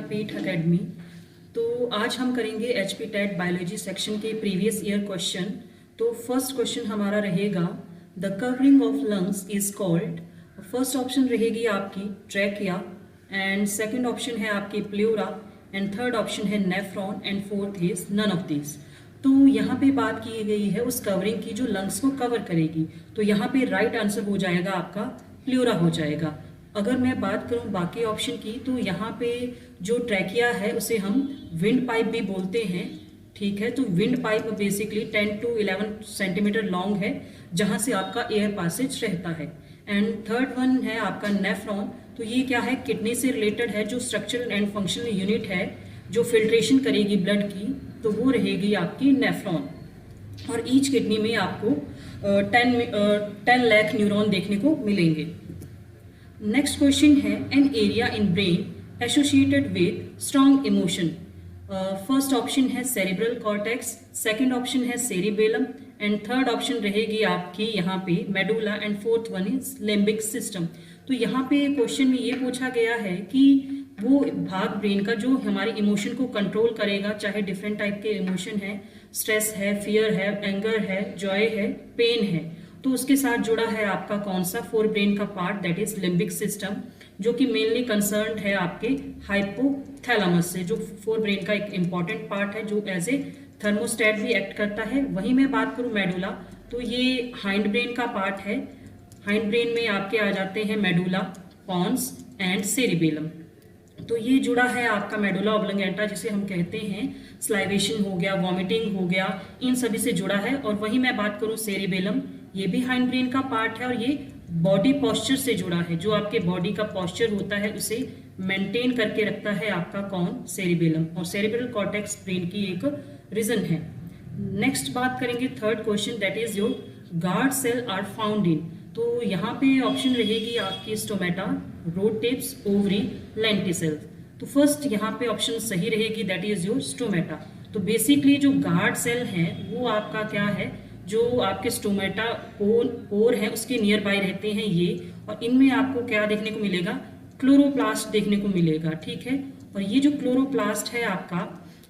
विद्यापीठ academy. तो आज हम करेंगे एचपी टेट बायोलॉजी सेक्शन के प्रीवियस ईयर क्वेश्चन। तो फर्स्ट क्वेश्चन हमारा रहेगा the covering of lungs is called. First option रहेगी आपकी ट्रैकिया, एंड सेकंड ऑप्शन है आपकी प्लूरा, एंड थर्ड ऑप्शन है nephron, and fourth is none of this. तो यहाँ पे बात की गई है उस कवरिंग की जो लंग्स को कवर करेगी। तो यहाँ पे राइट आंसर हो जाएगा आपका प्लूरा हो जाएगा। अगर मैं बात करूं बाकी ऑप्शन की, तो यहाँ पे जो ट्रैकिया है उसे हम विंड पाइप भी बोलते हैं, ठीक है। तो wind pipe basically 10 to 11 centimetre long है, जहां से आपका एयर पासेज रहता है। एंड थर्ड वन है आपका नेफ्रॉन। तो ये क्या है, किडनी से रिलेटेड है, जो स्ट्रक्चरल एंड फंक्शनल यूनिट है जो फिल्ट्रेशन करेगी ब्लड की, तो वो रहेगी आपकी नेफ्रॉन। और ईच किडनी में आपको 10 लाख न्यूरॉन देखने को मिलेंगे। नेक्स्ट क्वेश्चन है an area in brain associated with strong emotion. First option है सेरिब्रल कॉर्टेक्स, सेकंड ऑप्शन है सेरिबेलम, एंड थर्ड ऑप्शन रहेगी आपकी यहाँ पे medulla, and fourth one is limbic system. तो यहाँ पे क्वेश्चन में ये पूछा गया है कि वो भाग ब्रेन का जो हमारे इमोशन को कंट्रोल करेगा, चाहे डिफरेंट टाइप के इमोशन है, स्ट्रेस है, फियर है, एंगर है, जॉय है, पेन है, तो उसके साथ जुड़ा है आपका कौन सा फोर ब्रेन का part, that is limbic system, जो कि मेनली कंसर्न्ड है आपके हाइपोथैलेमस से, जो फोर ब्रेन का एक इंपॉर्टेंट पार्ट है, जो एज ए थर्मोस्टेट भी एक्ट करता है। वहीं मैं बात करूं मेडुला, तो ये हाइंड ब्रेन का पार्ट है। हाइंड ब्रेन में आपके आ जाते हैं मेडुला, पॉन्स एंड सेरिबेलम। तो ये जुड़ा है आपका मेडुला ऑब्लंगेटा, जिसे हम कहते हैं स्लाइवेशन हो गया, वॉमिटिंग हो गया, इन सभी से जुड़ा है। और वहीं मैं बात करूं सेरिबेलम, ये भी हाइंड ब्रेन का पार्ट है और ये बॉडी पोस्चर से जुड़ा है, जो आपके बॉडी का पोस्चर होता है उसे मेंटेन करके रखता है आपका कौन, सेरिबेलम। और सेरिब्रल कॉर्टेक्स ब्रेन की एक रीजन है। नेक्स्ट बात करेंगे third question, that is your guard cell are found in. तो यहाँ पे ऑप्शन रहेगी आपकी stomata, root tips, ovary, lenticel. तो फर्स्ट यहाँ पे ऑप्शन सही रहेगी, दैट इज योर स्टोमेटा। तो बेसिकली जो गार्ड सेल है वो आपका क्या है, जो आपके स्टोमेटा पोर है उसके नियर बाय रहते हैं ये, और इनमें आपको क्या देखने को मिलेगा, क्लोरोप्लास्ट देखने को मिलेगा, ठीक है। और ये जो क्लोरोप्लास्ट है आपका,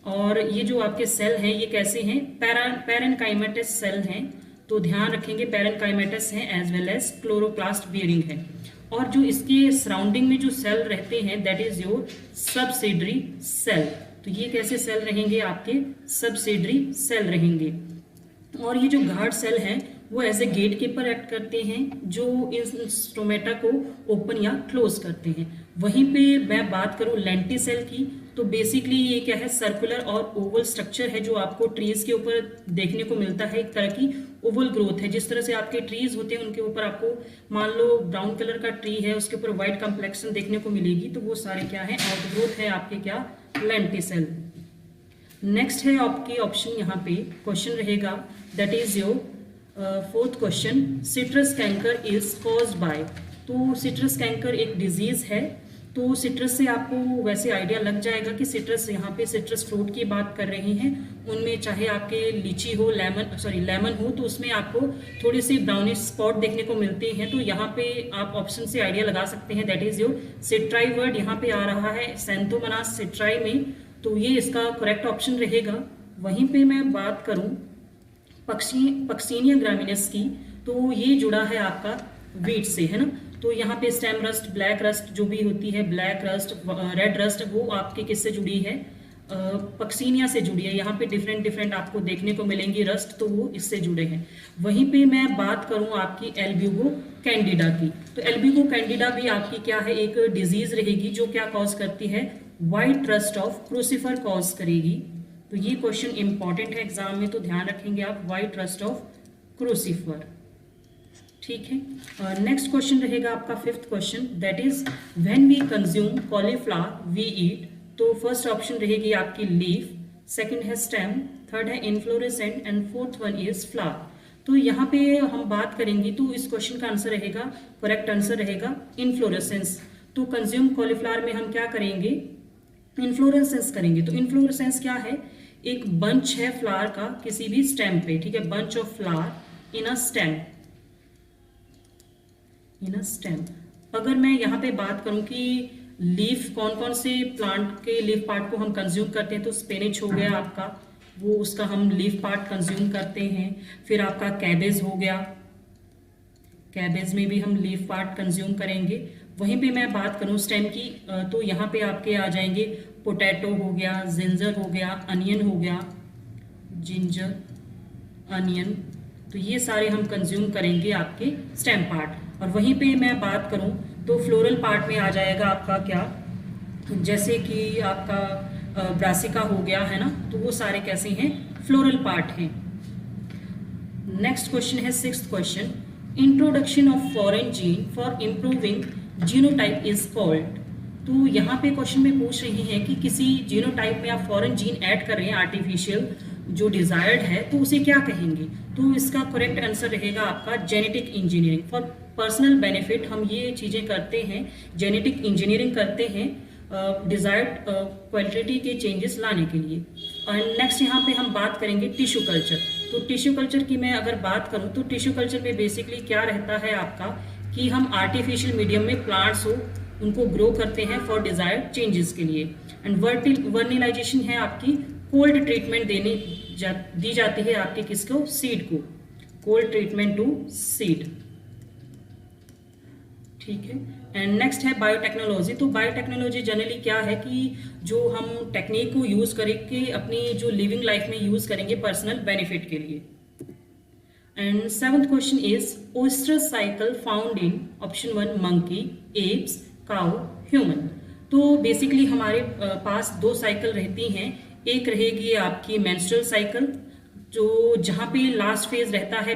और ये जो आपके सेल हैं ये कैसे हैं, पैरेनकाइमेटस सेल हैं। तो ध्यान रखेंगे पैरेनकाइमेटस हैं as well as chloroplast bearing है। और जो इसके सराउंडिंग में जो सेल रहते हैं, that is your subsidiary cell. तो ये कैसे सेल रहेंगे, आपके सबसिडरी सेल रहेंगे। और ये जो गार्ड सेल हैं वो as a gatekeeper act करते हैं, जो इस स्टोमेटा को ओपन या क्लोज करते हैं। वहीं पे मैं बात करूं लेंटिसेल की, तो बेसिकली ये क्या है, सर्कुलर और ओवल स्ट्रक्चर है, जो आपको ट्रीज के ऊपर देखने को मिलता है। एक तरह की ओवल ग्रोथ है, जिस तरह से आपके ट्रीज होते हैं उनके ऊपर आपको मान लो ब्राउन कलर का ट्री है, उसके ऊपर व्हाइट कम्प्लेक्शन देखने को मिलेगी, तो वो सारे क्या है, आउटग्रोथ है आपके क्या, लेंटिसेल। नेक्स्ट है आपकी ऑप्शन यहाँ पे क्वेश्चन रहेगा, that is your fourth question, citrus canker is caused by. तो सिट्रस कैंकर एक डिजीज है। तो सिट्रस से आपको वैसे आइडिया लग जाएगा कि सिट्रस, यहाँ पे सिट्रस फ्रूट की बात कर रहे हैं, उनमें चाहे आपके लीची हो, लेमन हो, तो उसमें आपको थोड़ी सी ब्राउनिश स्पॉट देखने को मिलते हैं। तो यहाँ पे आप ऑप्शन से आइडिया लगा सकते हैं, that is your citri word यहाँ पे आ रहा है सैंथोमोनास सिट्राई में, तो ये इसका करेक्ट ऑप्शन रहेगा। वहीं पे मैं बात करूं पक्सीनिया ग्रामिनस की, तो ये जुड़ा है आपका वीट से, है ना। तो यहाँ पे स्टेम रस्ट, ब्लैक रस्ट जो भी होती है, ब्लैक रस्ट, रेड रस्ट, वो आपके किससे जुड़ी है, पक्सीनिया से जुड़ी है। यहाँ पे डिफरेंट आपको देखने को मिलेंगी रस्ट, तो वो इससे जुड़े हैं। वहीं पे मैं बात करूं आपकी एल्ब्यूगो कैंडिडा की, तो एल्ब्यूगो कैंडिडा भी आपकी क्या है, एक डिजीज रहेगी, जो क्या कॉज करती है, व्हाइट रस्ट ऑफ क्रूसिफर कॉज करेगी। तो ये क्वेश्चन इंपॉर्टेंट है एग्जाम में, तो ध्यान रखेंगे आप, व्हाइट रस्ट ऑफ क्रूसिफर, ठीक है। नेक्स्ट क्वेश्चन रहेगा आपका fifth question, that is when we consume cauliflower we eat. तो फर्स्ट ऑप्शन रहेगी आपकी लीफ, सेकंड है स्टेम, थर्ड है inflorescent, and fourth one is flower. तो यहाँ पे हम बात करेंगे, तो इस क्वेश्चन का आंसर रहेगा, करेक्ट आंसर रहेगा इन्फ्लोरेसेंस। तो कंज्यूम कॉलीफ्लावर में हम क्या करेंगे, इन्फ्लोरेसेंस करेंगे। तो इन्फ्लोरेसेंस क्या है, एक बंच है फ्लावर का किसी भी स्टेम पे, ठीक है, bunch of flower in a stem, in a stem. अगर मैं यहाँ पे बात करूं कि लीफ, कौन कौन से प्लांट के लीफ पार्ट को हम कंज्यूम करते हैं, तो स्पिनच हो गया आपका, वो उसका हम लीफ पार्ट कंज्यूम करते हैं। फिर आपका कैबेज हो गया, कैबेज में भी हम लीफ पार्ट कंज्यूम करेंगे। वहीं पे मैं बात करूं स्टेम की, तो यहाँ पे आपके आ जाएंगे पोटैटो हो गया, जिंजर हो गया, अनियन हो गया, जिंजर, अनियन, तो ये सारे हम कंज्यूम करेंगे आपके स्टेम पार्ट। और वहीं पे मैं बात करूं तो फ्लोरल पार्ट में आ जाएगा आपका क्या, जैसे कि आपका ब्रासिका हो गया है ना, तो वो सारे कैसे हैं, फ्लोरल पार्ट हैं। नेक्स्ट क्वेश्चन है 6th question, introduction of foreign gene for improving genotype is called. तो यहाँ पे क्वेश्चन में पूछ रही है कि किसी जीनोटाइप में आप फॉरेन जीन ऐड कर रहे हैं आर्टिफिशियल जो डिजायर्ड है, तो उसे क्या कहेंगे। तो इसका करेक्ट आंसर रहेगा आपका genetic engineering. For personal benefit हम ये चीजें करते हैं, जेनेटिक इंजीनियरिंग करते हैं डिजायर्ड क्वालिटी के चेंजेस लाने के लिए। और नेक्स्ट यहाँ पे हम बात करेंगे टिश्यू कल्चर। तो टिश्यू कल्चर की मैं अगर बात करूँ तो टिश्यू कल्चर में बेसिकली क्या रहता है आपका कि हम आर्टिफिशियल मीडियम में प्लांट्स हो उनको ग्रो करते हैं फॉर डिजायर्ड चेंजेस के लिए। एंड वर्टिलाइजेशन है आपकी, कोल्ड ट्रीटमेंट दी जाती है आपके किसको, सीड को, कोल्ड ट्रीटमेंट टू सीड, ठीक है। एंड नेक्स्ट है बायोटेक्नोलॉजी। तो बायोटेक्नोलॉजी जनरली क्या है कि जो हम टेक्निक को यूज करके अपनी जो लिविंग लाइफ में यूज करेंगे पर्सनल बेनिफिट के लिए। And 7th question is oestrus cycle found in option 1 monkey, apes, cow, human. तो बेसिकली हमारे पास 2 साइकिल रहती हैं, एक रहेगी आपकी मेंस्ट्रुअल साइकिल जो जहाँ पे लास्ट फेज रहता है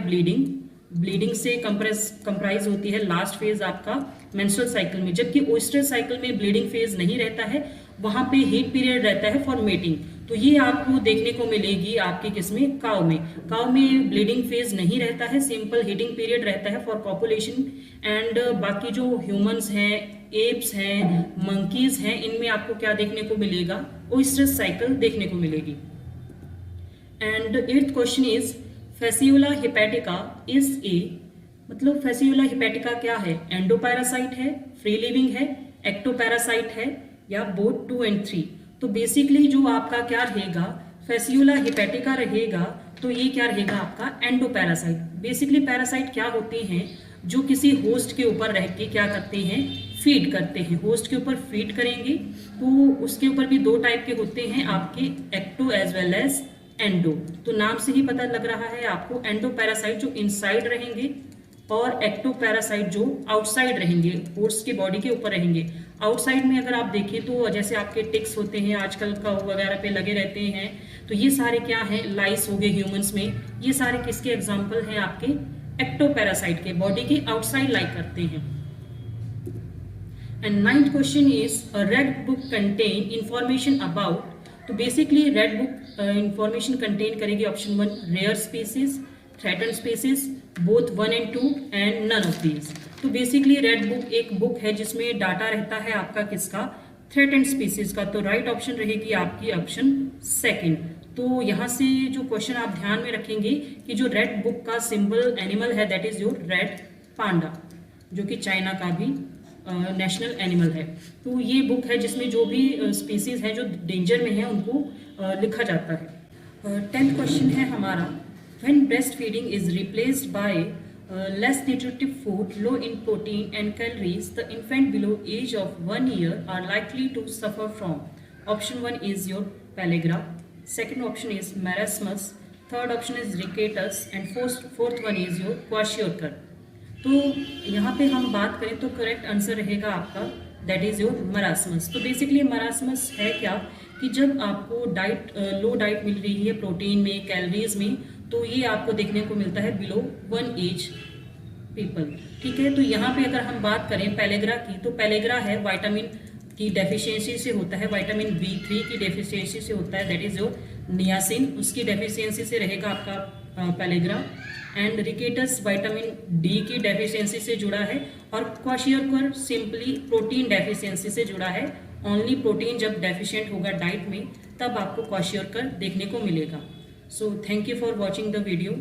ब्लीडिंग से कंप्राइज होती है लास्ट फेज आपका मेंस्ट्रुअल साइकिल में, जबकि ओस्ट्रस साइकिल में ब्लीडिंग फेज नहीं रहता है, वहां पे हीट पीरियड रहता है फॉर मेटिंग। तो ये आपको देखने को मिलेगी आपके किसमें, काउ में। काउ में ब्लीडिंग फेज नहीं रहता है, सिंपल हीटिंग पीरियड रहता है फॉर कॉपुलेशन। एंड बाकी जो ह्यूमंस हैं, एप्स हैं, मंकीज हैं, इनमें आपको क्या देखने को मिलेगा, ओस्ट्रस साइकिल देखने को मिलेगी। And 8th question is Fasciola hepatica is a, मतलब फैसियोला हिपैटिका क्या है, एंडोपैरासाइट है, फ्री लिविंग है, एक्टोपैरासाइट है, या बोथ 2 and 3। तो बेसिकली जो आपका क्या रहेगा, फैसियोला हिपैटिका रहेगा, तो ये क्या रहेगा आपका एंडोपैरासाइट। बेसिकली पैरासाइट क्या होते हैं, जो किसी होस्ट के ऊपर रह के क्या करते हैं, फीड करते हैं, होस्ट के ऊपर फीड करेंगे। तो उसके ऊपर भी 2 टाइप के होते हैं आपके, ecto as well as endo. तो नाम से ही पता लग रहा है आपको, एंडोपैरासाइट जो इनसाइड रहेंगे और एक्टोपैरासाइट जो आउटसाइड रहेंगे, होस्ट के बॉडी के ऊपर रहेंगे। आउटसाइड में अगर आप देखें तो जैसे आपके टिक्स होते हैं आजकल का वगैरह पे लगे रहते हैं, तो ये सारे क्या हैं, लाइस हो गए ह्यूमंस में, ये सारे किसके एग्जाम्पल हैं आपके, एक्टोपैरासाइट के, बॉडी के आउटसाइड लाइक करते हैं। And 9th question is a red book contain information about. तो basically red book information contain करेगी option 1 rare species, threatened species, both 1 and 2 and none of these. तो basically red book एक book है जिसमें data रहता है आपका किसका, थ्रेटन्ड स्पीसीज का। तो राइट ऑप्शन रहेगी आपकी ऑप्शन 2। तो यहाँ से जो क्वेश्चन आप ध्यान में रखेंगे कि जो रेड बुक का सिंबल एनिमल है that is your red panda, जो कि चाइना का भी नेशनल एनिमल है। तो ये बुक है जिसमें जो भी स्पीसीज हैं जो डेंजर में है उनको लिखा जाता है। 10th क्वेश्चन है हमारा, when breast feeding is replaced by less nutritive food, low in protein and calories, the infant below age of 1 year are likely to suffer from. Option 1 is your pellagra, second option is marasmus, third option is ricketts and fourth one is your kwashiorkor. तो यहाँ पे हम बात करें तो correct answer रहेगा आपका that is your marasmus. तो बेसिकली मरासमस है क्या कि जब आपको लो डाइट मिल रही है प्रोटीन में, कैलोरीज में, तो ये आपको देखने को मिलता है बिलो 1 एज पीपल, ठीक है। तो यहाँ पे अगर हम बात करें पेलेग्रा की, तो पेलेग्रा है विटामिन की डेफिशिएंसी से होता है, विटामिन B3 की डेफिशिएंसी से होता है, दैट इज योर नियासिन, उसकी डेफिशिएंसी से रहेगा आपका pellagra. And rickets vitamin D की डेफिशिएंसी से जुड़ा है, और क्वाशियोरकर सिंपली प्रोटीन डेफिशिएंसी से जुड़ा है। ओनली प्रोटीन जब डेफिशिएंट होगा डाइट में तब आपको क्वाशियोरकर देखने को मिलेगा। So thank you for watching the video.